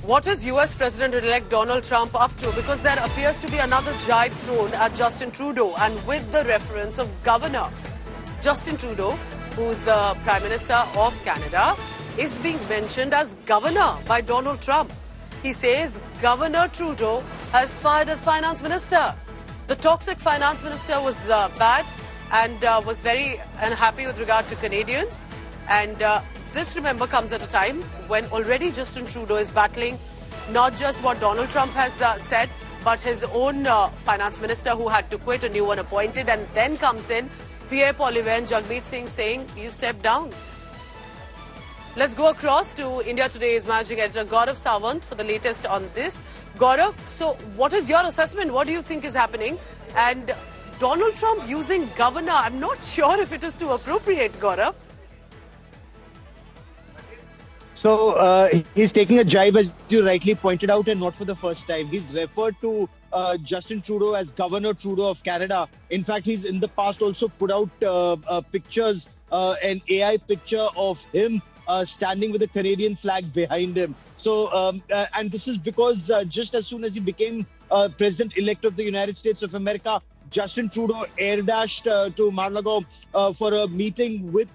What is US President-elect Donald Trump up to? Because there appears to be another jibe thrown at Justin Trudeau, and with the reference of governor. Justin Trudeau, who's the Prime Minister of Canada, is being mentioned as governor by Donald Trump. He says Governor Trudeau has fired his finance minister. The toxic finance minister was bad and was very unhappy with regard to Canadians. And this, remember, comes at a time when already Justin Trudeau is battling not just what Donald Trump has said, but his own finance minister who had to quit, a new one appointed, and then comes in Pierre Poilievre and Jagmeet Singh saying, you step down. Let's go across to India Today's managing editor Gaurav Sawant for the latest on this. Gaurav, so what is your assessment? What do you think is happening? And Donald Trump using governor, I'm not sure if it is too appropriate, Gaurav. So he's taking a jibe, as you rightly pointed out, and not for the first time. He's referred to Justin Trudeau as Governor Trudeau of Canada. In fact, he's in the past also put out pictures, an AI picture of him standing with the Canadian flag behind him. So, and this is because just as soon as he became President-elect of the United States of America, Justin Trudeau air dashed to Mar-a-Lago for a meeting with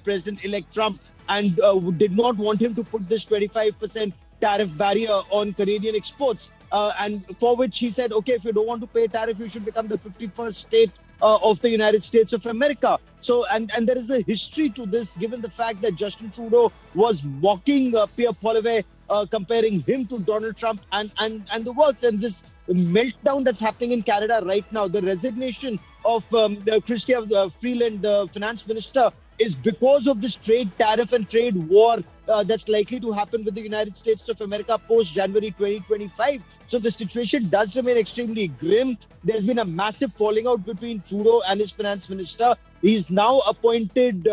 President-elect Trump, and did not want him to put this 25% tariff barrier on Canadian exports. And for which he said, okay, if you don't want to pay tariff, you should become the 51st state of the United States of America. So, and there is a history to this, given the fact that Justin Trudeau was mocking Pierre Poilievre, comparing him to Donald Trump and the works. And this meltdown that's happening in Canada right now, the resignation of Chrystia Freeland, the finance minister, is because of this trade tariff and trade war that's likely to happen with the United States of America post-January 2025. So the situation does remain extremely grim. There's been a massive falling out between Trudeau and his finance minister. He's now appointed,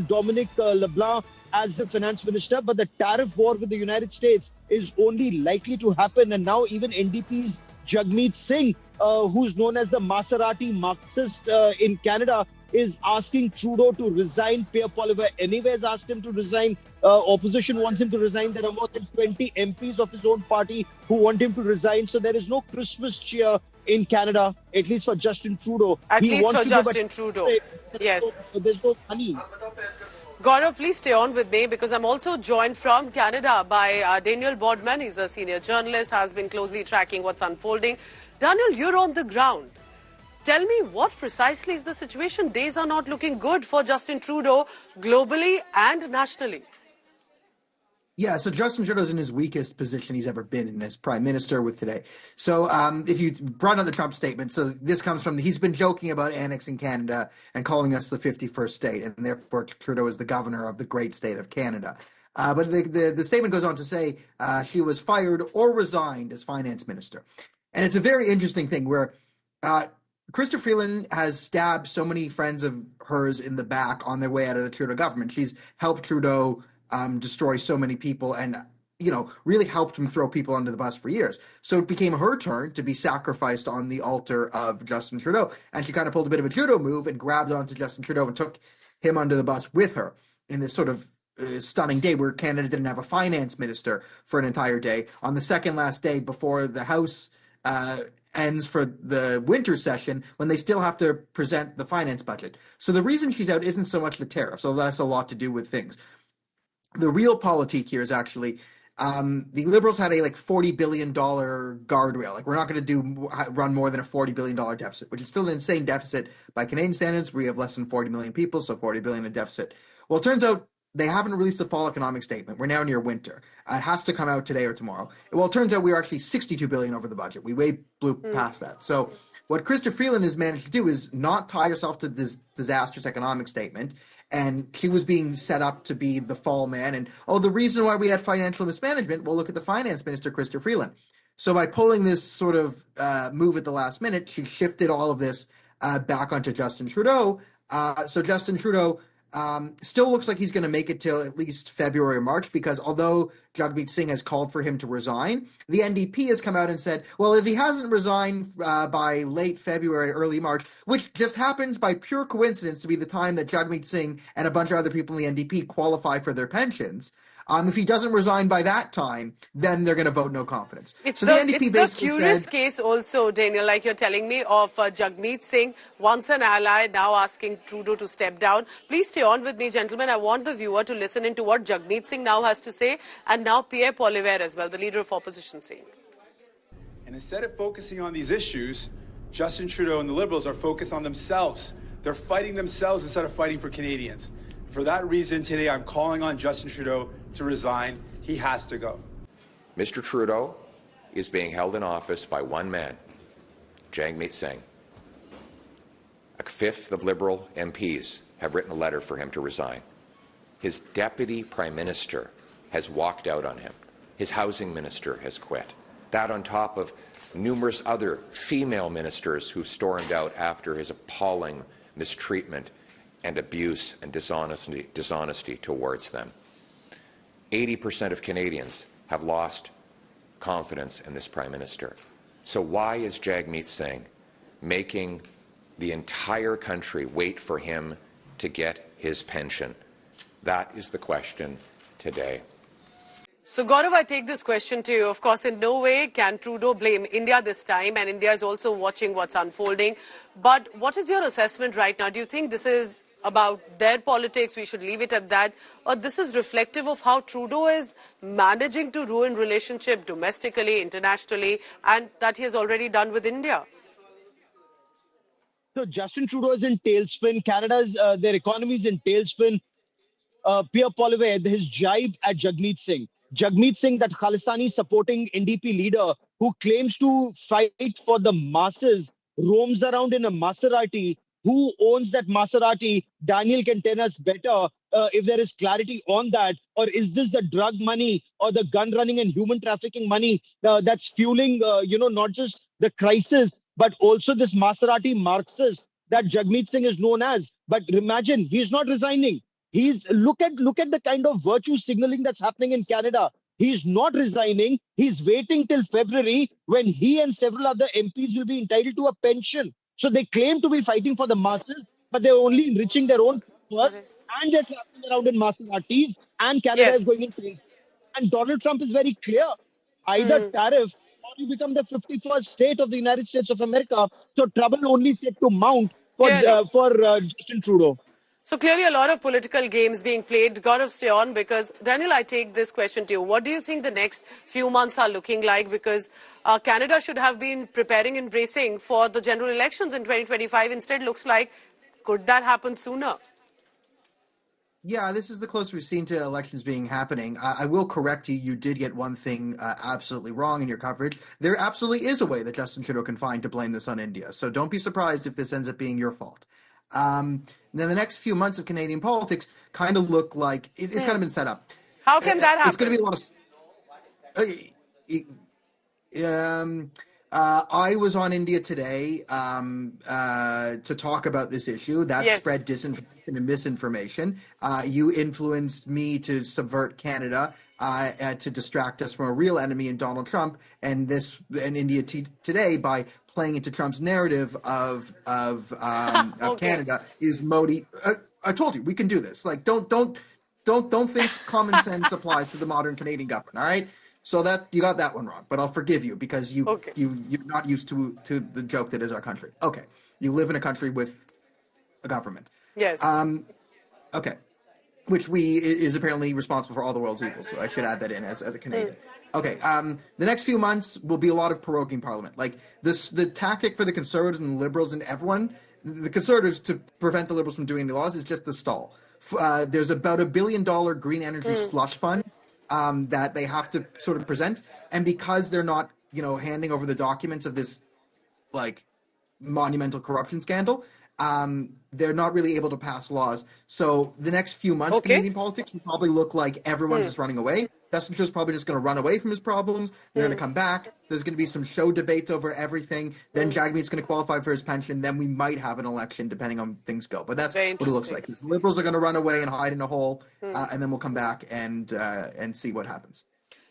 Dominic LeBlanc as the finance minister, but the tariff war with the United States is only likely to happen. And now even NDP's Jagmeet Singh, who's known as the Maserati Marxist in Canada, is asking Trudeau to resign. Pierre Poilievre anyway has asked him to resign. Opposition wants him to resign. There are more than 20 MPs of his own party who want him to resign. So there is no Christmas cheer in Canada, at least for Justin Trudeau. At least for Justin Trudeau. Yes. There's no money. Gaurav, please stay on with me, because I'm also joined from Canada by Daniel Boardman. He's a senior journalist, has been closely tracking what's unfolding. Daniel, you're on the ground. Tell me, what precisely is the situation? Days are not looking good for Justin Trudeau globally and nationally. Yeah, so Justin Trudeau's in his weakest position he's ever been in as Prime Minister with today. So if you brought on the Trump statement, so this comes from, he's been joking about annexing Canada and calling us the 51st state, and therefore Trudeau is the governor of the great state of Canada. But the statement goes on to say she was fired or resigned as finance minister. And it's a very interesting thing where Chrystia Freeland has stabbed so many friends of hers in the back on their way out of the Trudeau government. She's helped Trudeau destroy so many people and, really helped him throw people under the bus for years. So it became her turn to be sacrificed on the altar of Justin Trudeau. And she kind of pulled a bit of a Trudeau move and grabbed onto Justin Trudeau and took him under the bus with her in this sort of stunning day where Canada didn't have a finance minister for an entire day. On the second last day before the House ends for the winter session, when they still have to present the finance budget. So the reason she's out isn't so much the tariffs, although that's a lot to do with things. The real politique here is actually the Liberals had a $40 billion guardrail. We're not going to run more than a $40 billion deficit, which is still an insane deficit by Canadian standards. We have less than 40 million people, so 40 billion in deficit. Well, it turns out they haven't released the fall economic statement. We're now near winter. It has to come out today or tomorrow. Well, it turns out we are actually $62 billion over the budget. We way blew past that. So what Chrystia Freeland has managed to do is not tie herself to this disastrous economic statement. And she was being set up to be the fall man. And, the reason why we had financial mismanagement, well, look at the finance minister, Chrystia Freeland. So by pulling this sort of move at the last minute, she shifted all of this back onto Justin Trudeau. So Justin Trudeau still looks like he's going to make it till at least February or March, because although Jagmeet Singh has called for him to resign, the NDP has come out and said, well, if he hasn't resigned by late February, early March, which just happens by pure coincidence to be the time that Jagmeet Singh and a bunch of other people in the NDP qualify for their pensions, If he doesn't resign by that time, then they're going to vote no confidence. It's So the, the NDP it's the basically curious said, case also, Daniel, like you're telling me, of Jagmeet Singh, once an ally, now asking Trudeau to step down. Please stay on with me, gentlemen. I want the viewer to listen into what Jagmeet Singh now has to say, and now Pierre Poilievre as well, the leader of opposition, saying. And instead of focusing on these issues, Justin Trudeau and the Liberals are focused on themselves. They're fighting themselves instead of fighting for Canadians. For that reason, today I'm calling on Justin Trudeau to resign. He has to go. Mr. Trudeau is being held in office by one man, Jagmeet Singh. A fifth of Liberal MPs have written a letter for him to resign. His deputy prime minister has walked out on him. His housing minister has quit. That on top of numerous other female ministers who stormed out after his appalling mistreatment and abuse and dishonesty towards them. 80% of Canadians have lost confidence in this Prime Minister. So why is Jagmeet Singh making the entire country wait for him to get his pension? That is the question today. So, Gaurav, I take this question to you. Of course, in no way can Trudeau blame India this time, and India is also watching what's unfolding. But what is your assessment right now? Do you think this is about their politics, we should leave it at that, or this is reflective of how Trudeau is managing to ruin relationship domestically, internationally, and that he has already done with India? So Justin Trudeau is in tailspin. Canada's their economy is in tailspin. Pierre Poilievre, his jibe at Jagmeet Singh. Jagmeet Singh, that Khalistani supporting NDP leader who claims to fight for the masses, roams around in a Maserati. Who owns that Maserati? Daniel can tell us better if there is clarity on that. Or is this the drug money or the gun running and human trafficking money that's fueling, not just the crisis, but also this Maserati Marxist that Jagmeet Singh is known as. But imagine, he's not resigning. Look at the kind of virtue signaling that's happening in Canada. He's not resigning. He's waiting till February when he and several other MPs will be entitled to a pension. So they claim to be fighting for the masses, but they're only enriching their own purse, and they're traveling around in Maseratis, and Canada is going into this. And Donald Trump is very clear. Either tariff or you become the 51st state of the United States of America. So trouble only set to mount for Justin Trudeau. So clearly a lot of political games being played. Gaurav, stay on, because Daniel, I take this question to you. What do you think the next few months are looking like? Because Canada should have been preparing and bracing for the general elections in 2025. Instead, looks like, could that happen sooner? Yeah, this is the closest we've seen to elections being happening. I will correct you. You did get one thing absolutely wrong in your coverage. There absolutely is a way that Justin Trudeau can find to blame this on India. So don't be surprised if this ends up being your fault. Then the next few months of Canadian politics kind of look like it's kind of been set up. How can that happen? It's going to be a lot of. I was on India today to talk about this issue. That spread disinformation and misinformation. You influenced me to subvert Canada to distract us from a real enemy in Donald Trump, and India today by playing into Trump's narrative of Canada is Modi. I told you we can do this. Like don't think common sense applies to the modern Canadian government. All right. So that you got that one wrong, but I'll forgive you because you're not used to the joke that is our country. Okay, you live in a country with a government. Yes. Okay, which is apparently responsible for all the world's evils. So I should add that in as a Canadian. Okay. The next few months will be a lot of proroguing Parliament. Like the tactic for the Conservatives and the Liberals and everyone, the Conservatives to prevent the Liberals from doing any laws is just the stall. There's about $1 billion green energy slush fund. That they have to sort of present, and because they're not, handing over the documents of this, like, monumental corruption scandal, they're not really able to pass laws. So the next few months, Canadian politics will probably look like everyone's just running away. Justin Trudeau's probably just going to run away from his problems. They're going to come back. There's going to be some show debates over everything. Then Jagmeet's going to qualify for his pension. Then we might have an election, depending on things go. But that's what it looks like. The Liberals are going to run away and hide in a hole, and then we'll come back and see what happens.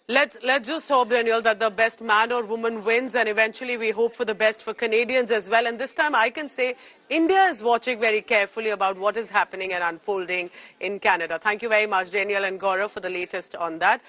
Let's just hope, Daniel, that the best man or woman wins, and eventually we hope for the best for Canadians as well. And this time I can say India is watching very carefully about what is happening and unfolding in Canada. Thank you very much, Daniel and Gaurav, for the latest on that.